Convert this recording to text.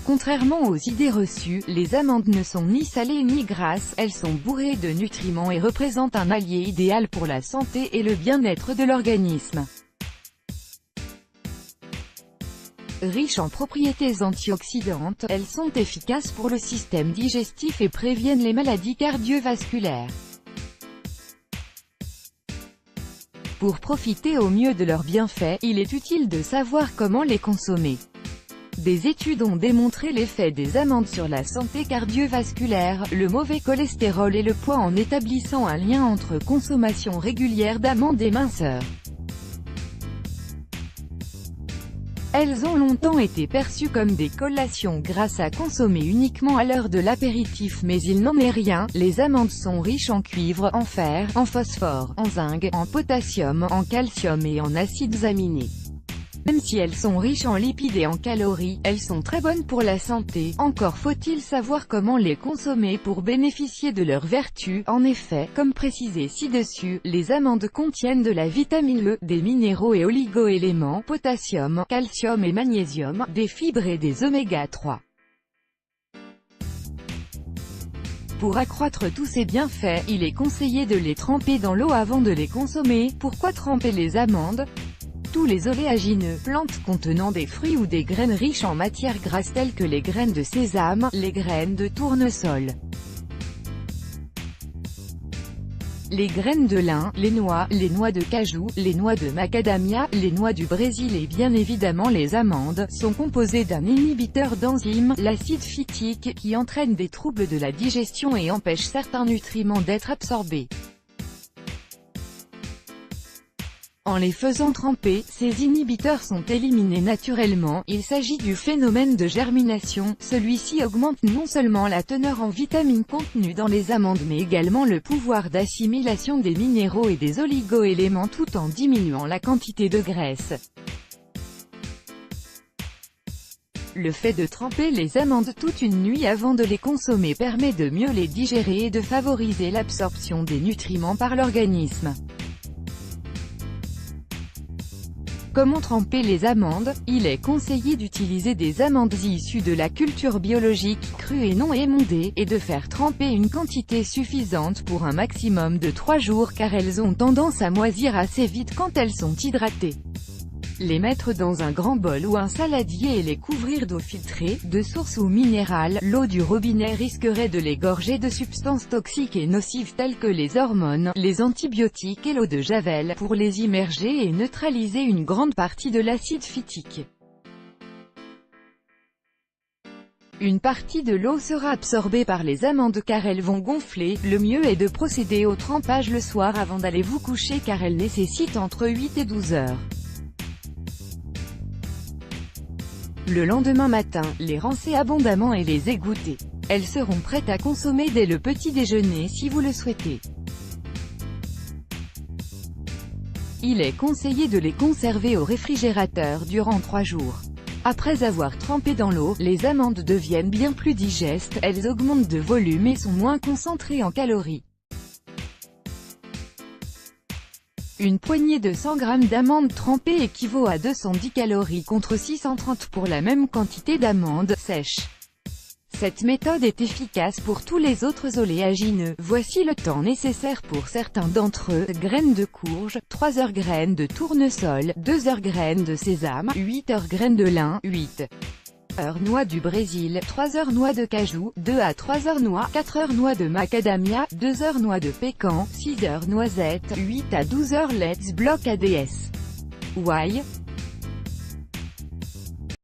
Contrairement aux idées reçues, les amandes ne sont ni salées ni grasses, elles sont bourrées de nutriments et représentent un allié idéal pour la santé et le bien-être de l'organisme. Riches en propriétés antioxydantes, elles sont efficaces pour le système digestif et préviennent les maladies cardiovasculaires. Pour profiter au mieux de leurs bienfaits, il est utile de savoir comment les consommer. Des études ont démontré l'effet des amandes sur la santé cardiovasculaire, le mauvais cholestérol et le poids en établissant un lien entre consommation régulière d'amandes et minceur. Elles ont longtemps été perçues comme des collations grasses à consommer uniquement à l'heure de l'apéritif, mais il n'en est rien. Les amandes sont riches en cuivre, en fer, en phosphore, en zinc, en potassium, en calcium et en acides aminés. Même si elles sont riches en lipides et en calories, elles sont très bonnes pour la santé. Encore faut-il savoir comment les consommer pour bénéficier de leurs vertus. En effet, comme précisé ci-dessus, les amandes contiennent de la vitamine E, des minéraux et oligo-éléments, potassium, calcium et magnésium, des fibres et des oméga 3. Pour accroître tous ces bienfaits, il est conseillé de les tremper dans l'eau avant de les consommer. Pourquoi tremper les amandes ? Tous les oléagineux, plantes contenant des fruits ou des graines riches en matières grasses telles que les graines de sésame, les graines de tournesol, les graines de lin, les noix de cajou, les noix de macadamia, les noix du Brésil et bien évidemment les amandes, sont composées d'un inhibiteur d'enzyme, l'acide phytique, qui entraîne des troubles de la digestion et empêche certains nutriments d'être absorbés. En les faisant tremper, ces inhibiteurs sont éliminés naturellement. Il s'agit du phénomène de germination. Celui-ci augmente non seulement la teneur en vitamines contenues dans les amandes mais également le pouvoir d'assimilation des minéraux et des oligo-éléments tout en diminuant la quantité de graisse. Le fait de tremper les amandes toute une nuit avant de les consommer permet de mieux les digérer et de favoriser l'absorption des nutriments par l'organisme. Comment tremper les amandes? Il est conseillé d'utiliser des amandes issues de la culture biologique, crues et non émondées, et de faire tremper une quantité suffisante pour un maximum de 3 jours car elles ont tendance à moisir assez vite quand elles sont hydratées. Les mettre dans un grand bol ou un saladier et les couvrir d'eau filtrée, de source ou minérale. L'eau du robinet risquerait de les gorger de substances toxiques et nocives telles que les hormones, les antibiotiques et l'eau de javel, pour les immerger et neutraliser une grande partie de l'acide phytique. Une partie de l'eau sera absorbée par les amandes car elles vont gonfler. Le mieux est de procéder au trempage le soir avant d'aller vous coucher car elles nécessitent entre 8 et 12 heures. Le lendemain matin, les rincer abondamment et les égoutter. Elles seront prêtes à consommer dès le petit déjeuner si vous le souhaitez. Il est conseillé de les conserver au réfrigérateur durant 3 jours. Après avoir trempé dans l'eau, les amandes deviennent bien plus digestes, elles augmentent de volume et sont moins concentrées en calories. Une poignée de 100 g d'amandes trempées équivaut à 210 calories contre 630 pour la même quantité d'amandes sèches. Cette méthode est efficace pour tous les autres oléagineux. Voici le temps nécessaire pour certains d'entre eux. Graines de courge, 3 heures graines de tournesol, 2 heures graines de sésame, 8 heures graines de lin, 8 heures noix du Brésil, 3 heures noix de cajou, 2 à 3 heures noix, 4 heures noix de macadamia, 2 heures noix de pécan, 6 heures noisettes, 8 à 12 heures let's block ADS. Why?